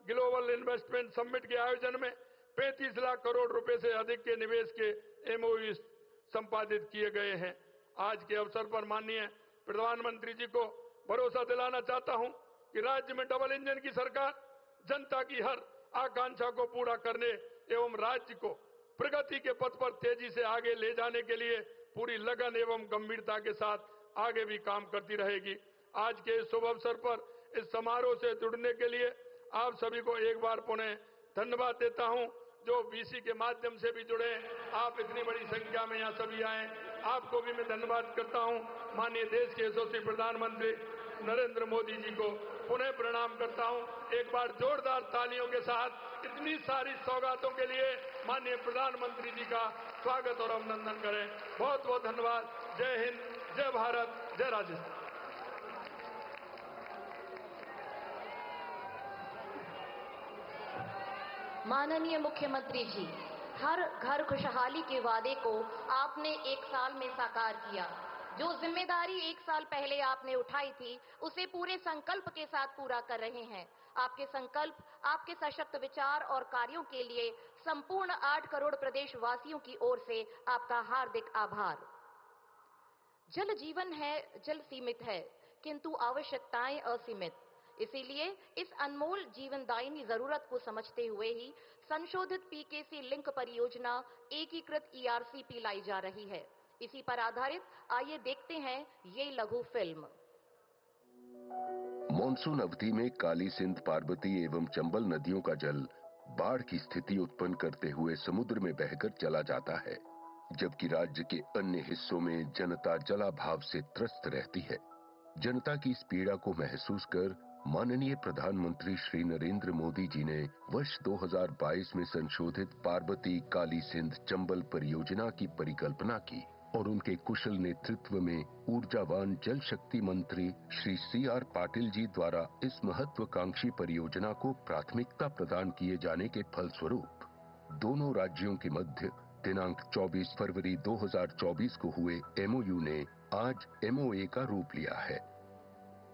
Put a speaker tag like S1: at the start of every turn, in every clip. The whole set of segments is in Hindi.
S1: ग्लोबल इन्वेस्टमेंट समिट के आयोजन में 35 लाख करोड़ रुपए से अधिक के निवेश के एमओयू संपादित किए गए हैं। आज के अवसर पर माननीय प्रधानमंत्री जी को भरोसा दिलाना चाहता हूं कि राज्य में डबल इंजन की सरकार जनता की हर आकांक्षा को पूरा करने एवं राज्य को प्रगति के पथ पर तेजी से आगे ले जाने के लिए पूरी लगन एवं गंभीरता के साथ आगे भी काम करती रहेगी। आज के इस शुभ अवसर पर इस समारोह से जुड़ने के लिए आप सभी को एक बार पुनः धन्यवाद देता हूं। जो वीसी के माध्यम से भी जुड़े, आप इतनी बड़ी संख्या में यहाँ सभी आए, आपको भी मैं धन्यवाद करता हूं। माननीय देश के यशस्वी प्रधानमंत्री नरेंद्र मोदी जी को पुनः प्रणाम करता हूं। एक बार जोरदार तालियों के साथ इतनी सारी सौगातों के लिए माननीय प्रधानमंत्री जी का स्वागत और अभिनंदन करें। बहुत बहुत धन्यवाद। जय हिंद, जय भारत, जय राजस्थान।
S2: माननीय मुख्यमंत्री जी, हर घर खुशहाली के वादे को आपने 1 साल में साकार किया। जो जिम्मेदारी 1 साल पहले आपने उठाई थी, उसे पूरे संकल्प के साथ पूरा कर रहे हैं। आपके संकल्प, आपके सशक्त विचार और कार्यों के लिए संपूर्ण 8 करोड़ प्रदेशवासियों की ओर से आपका हार्दिक आभार। जल जीवन है, जल सीमित है, किंतु आवश्यकताएं असीमित। इसीलिए इस अनमोल जीवनदायिनी जरूरत को समझते हुए ही संशोधित पीकेसी लिंक परियोजना एकीकृत ईआरसीपी लाई जा रही है। इसी पर आधारित आइए देखते हैं ये लघु फिल्म।
S3: मॉनसून अवधि में काली सिंध, पार्वती एवं चंबल नदियों का जल बाढ़ की स्थिति उत्पन्न करते हुए समुद्र में बहकर चला जाता है, जबकि राज्य के अन्य हिस्सों में जनता जलाभाव से त्रस्त रहती है। जनता की इस पीड़ा को महसूस कर माननीय प्रधानमंत्री श्री नरेंद्र मोदी जी ने वर्ष 2022 में संशोधित पार्वती, काली सिंध, चंबल परियोजना की परिकल्पना की और उनके कुशल नेतृत्व में ऊर्जावान जल शक्ति मंत्री श्री CR पाटिल जी द्वारा इस महत्वाकांक्षी परियोजना को प्राथमिकता प्रदान किए जाने के फलस्वरूप दोनों राज्यों के मध्य दिनांक 24 फरवरी 2024 को हुए MOU ने आज MOA का रूप लिया है,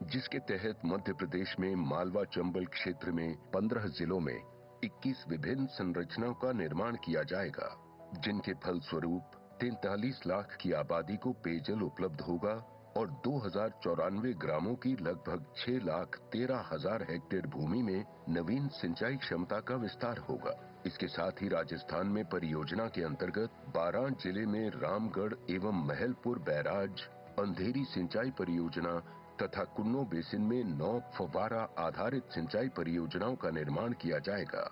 S3: जिसके तहत मध्य प्रदेश में मालवा चंबल क्षेत्र में 15 जिलों में 21 विभिन्न संरचनाओं का निर्माण किया जाएगा, जिनके फलस्वरूप 43 लाख की आबादी को पेयजल उपलब्ध होगा और 2094 ग्रामों की लगभग 6,13,000 हेक्टेयर भूमि में नवीन सिंचाई क्षमता का विस्तार होगा। इसके साथ ही राजस्थान में परियोजना के अंतर्गत 12 जिले में रामगढ़ एवं महलपुर बैराज, अंधेरी सिंचाई परियोजना तथा कुन्नो बेसिन में 9 फव्वारा आधारित सिंचाई परियोजनाओं का निर्माण किया जाएगा।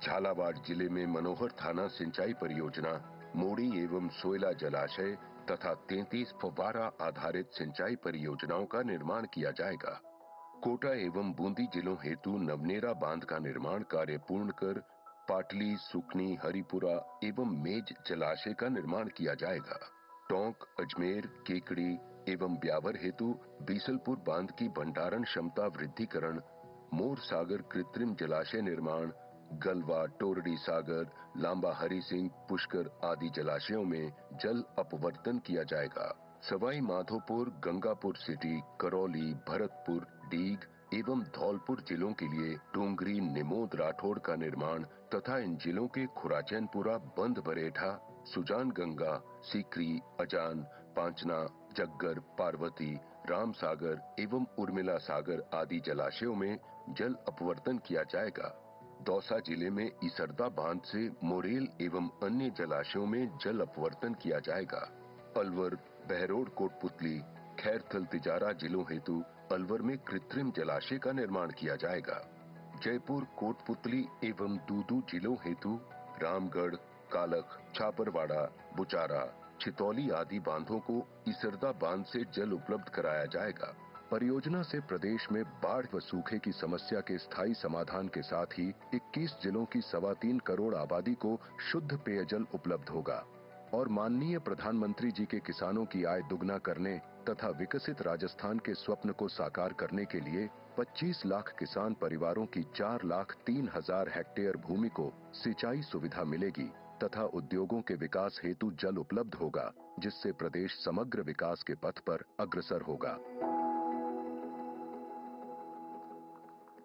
S3: झालावाड़ जिले में मनोहर थाना सिंचाई परियोजना, मोड़ी एवं सोयला जलाशय तथा 33 फव्वारा आधारित सिंचाई परियोजनाओं का निर्माण किया जाएगा। कोटा एवं बूंदी जिलों हेतु नवनेरा बांध का निर्माण कार्य पूर्ण कर पाटली, सुकनी, हरिपुरा एवं मेज जलाशय का निर्माण किया जाएगा। टोंक, अजमेर, केकड़ी एवं ब्यावर हेतु बीसलपुर बांध की भंडारण क्षमता वृद्धिकरण, मोर सागर कृत्रिम जलाशय निर्माण, गलवा, टोरडी सागर, लांबा हरि सिंह, पुष्कर आदि जलाशयों में जल अपवर्तन किया जाएगा। सवाई माधोपुर, गंगापुर सिटी, करौली, भरतपुर, डीग एवं धौलपुर जिलों के लिए डोंगरी, निमोद, राठौड़ का निर्माण तथा इन जिलों के खुराचैनपुरा, बंद बरेठा, सुजान गंगा, सीकरी, अजान, पांचना, जग्गर, पार्वती, राम सागर एवं उर्मिला सागर आदि जलाशयों में जल अपवर्तन किया जाएगा। दौसा जिले में इसरदा बांध से मोरेल एवं अन्य जलाशयों में जल अपवर्तन किया जाएगा। अलवर, बहरोड, कोटपुतली, खैरथल, तिजारा जिलों हेतु अलवर में कृत्रिम जलाशय का निर्माण किया जाएगा। जयपुर, कोटपुतली एवं दूदू जिलों हेतु रामगढ़, कालख, छापरवाड़ा, बुचारा, छितौली आदि बांधों को इसरदा बांध से जल उपलब्ध कराया जाएगा। परियोजना से प्रदेश में बाढ़ व सूखे की समस्या के स्थायी समाधान के साथ ही 21 जिलों की 3.25 करोड़ आबादी को शुद्ध पेयजल उपलब्ध होगा और माननीय प्रधानमंत्री जी के किसानों की आय दुगना करने तथा विकसित राजस्थान के स्वप्न को साकार करने के लिए 25 लाख किसान परिवारों की 4,03,000 हेक्टेयर भूमि को सिंचाई सुविधा मिलेगी तथा उद्योगों के विकास हेतु जल उपलब्ध होगा, जिससे प्रदेश समग्र विकास के पथ पर अग्रसर होगा।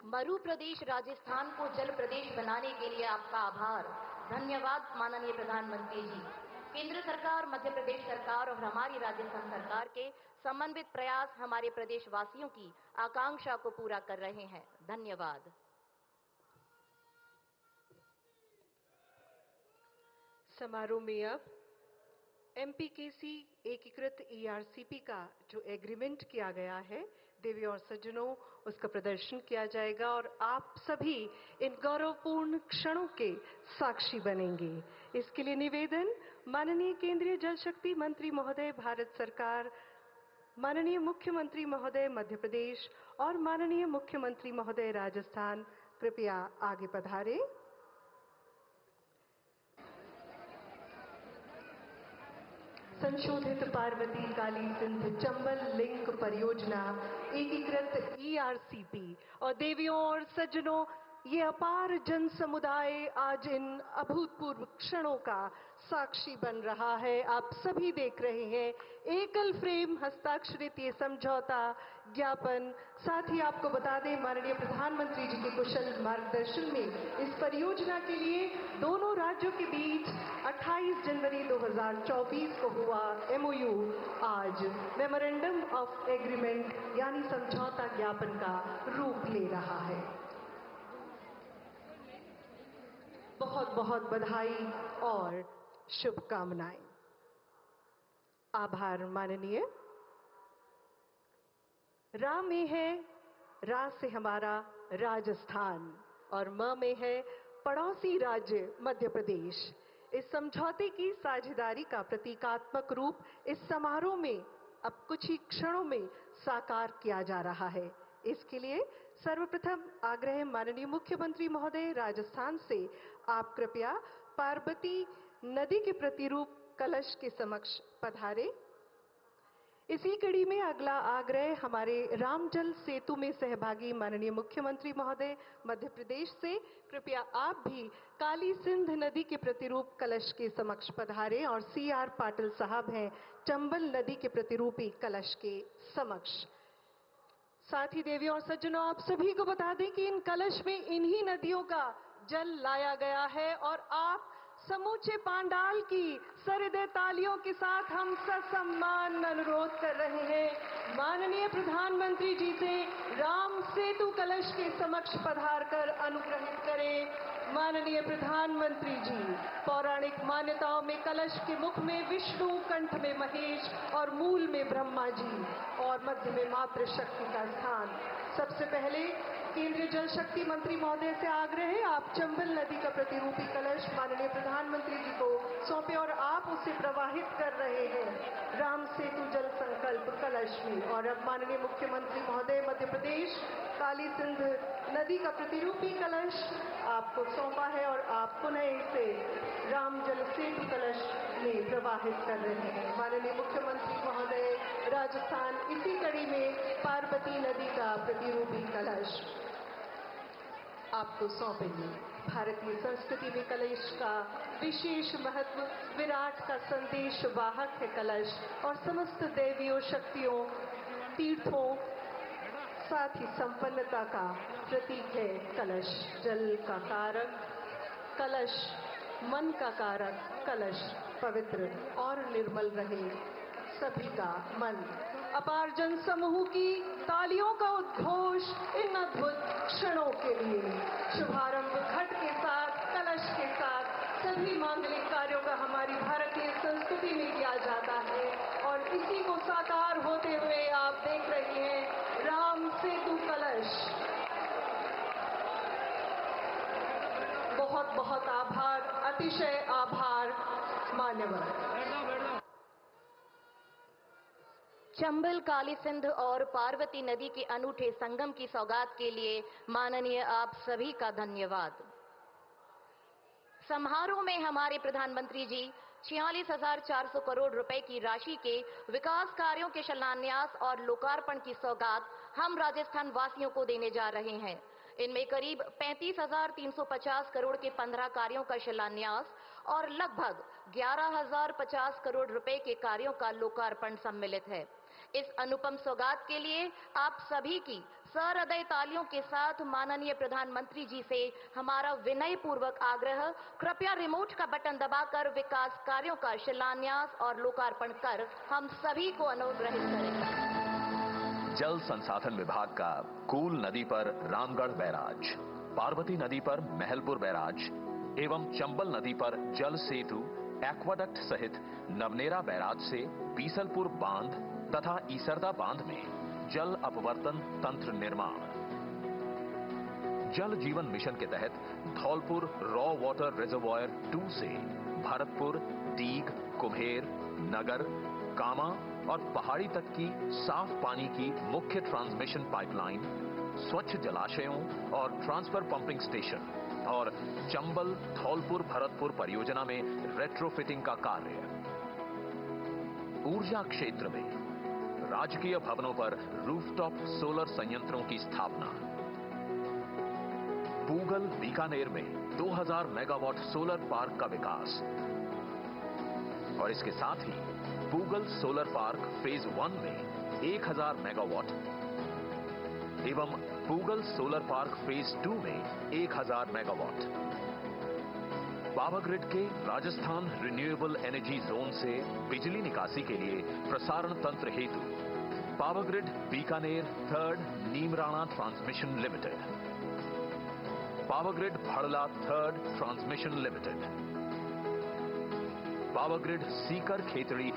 S2: मरु प्रदेश राजस्थान को जल प्रदेश बनाने के लिए आपका आभार। धन्यवाद माननीय प्रधानमंत्री जी। केंद्र सरकार, मध्य प्रदेश सरकार और हमारी राजस्थान सरकार के समन्वित प्रयास हमारे प्रदेश वासियों की आकांक्षा को पूरा कर रहे हैं। धन्यवाद।
S4: समारोह में अब एमपीकेसी एकीकृत ईआरसीपी का जो एग्रीमेंट किया गया है, देवियों और सज्जनों, उसका प्रदर्शन किया जाएगा और आप सभी इन गौरवपूर्ण क्षणों के साक्षी बनेंगे। इसके लिए निवेदन माननीय केंद्रीय जल शक्ति मंत्री महोदय भारत सरकार, माननीय मुख्यमंत्री महोदय मध्य प्रदेश और माननीय मुख्यमंत्री महोदय राजस्थान, कृपया आगे पधारें। संशोधित पार्वती काली सिंध चंबल लिंक परियोजना एकीकृत ईआरसीपी और देवियों और सज्जनों, ये अपार जन समुदाय आज इन अभूतपूर्व क्षणों का साक्षी बन रहा है। आप सभी देख रहे हैं एकल फ्रेम हस्ताक्षरित ये समझौता ज्ञापन। साथ ही आपको बता दें, माननीय प्रधानमंत्री जी के कुशल मार्गदर्शन में इस परियोजना के लिए दोनों राज्यों के बीच 28 जनवरी 2024 को हुआ एमओयू आज मेमोरेंडम ऑफ एग्रीमेंट यानी समझौता ज्ञापन का रूप ले रहा है। बहुत बहुत बधाई और शुभकामनाएं। आभार माननीय। रा में है, रा से हमारा राजस्थान और म में है पड़ोसी राज्य मध्य प्रदेश। इस समझौते की साझेदारी का प्रतीकात्मक रूप इस समारोह में अब कुछ ही क्षणों में साकार किया जा रहा है। इसके लिए सर्वप्रथम आग्रह माननीय मुख्यमंत्री महोदय राजस्थान से, आप कृपया पार्वती नदी के प्रतिरूप कलश के समक्ष पधारे। इसी कड़ी में अगला आग्रह हमारे रामजल सेतु में सहभागी माननीय मुख्यमंत्री महोदय मध्य प्रदेश से, कृपया आप भी काली सिंध नदी के प्रतिरूप कलश के समक्ष पधारें और सीआर पाटिल साहब हैं चंबल नदी के प्रतिरूपी कलश के समक्ष। साथ ही देवियों और सज्जनों, आप सभी को बता दें कि इन कलश में इन्हीं नदियों का जल लाया गया है और आप समूचे पांडाल की सहृदय तालियों के साथ हम ससम्मान अनुरोध कर रहे हैं माननीय प्रधानमंत्री जी से राम सेतु कलश के समक्ष पधार कर अनुग्रहित करें। माननीय प्रधानमंत्री जी, पौराणिक मान्यताओं में कलश के मुख में विष्णु, कंठ में महेश और मूल में ब्रह्मा जी और मध्य में मातृशक्ति का स्थान। सबसे पहले केंद्रीय जल शक्ति मंत्री महोदय से आग्रह है, आप चंबल नदी का प्रतिरूपी कलश माननीय प्रधानमंत्री जी को सौंपे और आप उसे प्रवाहित कर रहे हैं राम सेतु जल संकल्प कलश में। और अब माननीय मुख्यमंत्री महोदय मध्य प्रदेश काली सिंध नदी का प्रतिरूपी कलश आपको सौंपा है और आप पुनः इसे राम जल सेतु कलश में प्रवाहित कर रहे हैं। माननीय मुख्यमंत्री महोदय राजस्थान इसी कड़ी में पार्वती नदी का प्रतिरूपी कलश आपको सौंपेंगे। भारतीय संस्कृति में कलश का विशेष महत्व, विराट का संदेश वाहक है कलश और समस्त देवियों, शक्तियों, तीर्थों, साथ ही संपन्नता का प्रतीक है कलश। जल का कारक कलश, मन का कारक कलश, पवित्र और निर्मल रहे सभी का मन। अपार जन समूह की तालियों का उद्घोष इन अद्भुत क्षणों के लिए। शुभारंभ घट के साथ, कलश के साथ सभी मांगलिक कार्यों का हमारी भारतीय संस्कृति में किया जाता है और इसी को साकार होते हुए आप देख रहे हैं राम सेतु कलश। बहुत बहुत आभार, अतिशय आभार मान्यवर।
S2: चंबल, काली सिंध और पार्वती नदी के अनूठे संगम की सौगात के लिए माननीय आप सभी का धन्यवाद। समारोह में हमारे प्रधानमंत्री जी 46,400 करोड़ रुपए की राशि के विकास कार्यों के शिलान्यास और लोकार्पण की सौगात हम राजस्थान वासियों को देने जा रहे हैं। इनमें करीब 35,350 करोड़ के 15 कार्यों का शिलान्यास और लगभग 11,050 करोड़ रुपए के कार्यों का लोकार्पण सम्मिलित है। इस अनुपम सौगात के लिए आप सभी की सहृदय तालियों के साथ माननीय प्रधानमंत्री जी से हमारा विनय पूर्वक आग्रह, कृपया रिमोट का बटन दबाकर विकास कार्यों का शिलान्यास और लोकार्पण कर हम सभी को अनुग्रहित करें।
S5: जल संसाधन विभाग का कूल नदी पर रामगढ़ बैराज, पार्वती नदी पर महलपुर बैराज एवं चंबल नदी पर जल सेतु, एक्वाडक्ट सहित नवनेरा बैराज से बीसलपुर बांध तथा ईसरदा बांध में जल अपवर्तन तंत्र निर्माण। जल जीवन मिशन के तहत धौलपुर रॉ वाटर रिजर्वॉयर 2 से भरतपुर, डीग, कुम्हेर, नगर, कामा और पहाड़ी तक की साफ पानी की मुख्य ट्रांसमिशन पाइपलाइन, स्वच्छ जलाशयों और ट्रांसफर पंपिंग स्टेशन और चंबल धौलपुर भरतपुर परियोजना में रेट्रोफिटिंग का कार्य। ऊर्जा क्षेत्र में राजकीय भवनों पर रूफटॉप सोलर संयंत्रों की स्थापना। पूगल बीकानेर में 2000 मेगावाट सोलर पार्क का विकास और इसके साथ ही पूगल सोलर पार्क फेज 1 में 1000 मेगावाट एवं पूगल सोलर पार्क फेज 2 में 1000 मेगावाट। पावर ग्रिड के राजस्थान रिन्यूएबल एनर्जी जोन से बिजली निकासी के लिए प्रसारण तंत्र हेतु power grid Bikaner 3rd Neemrana transmission limited, power grid Bhadla 3rd transmission limited, power grid Sikar Khetri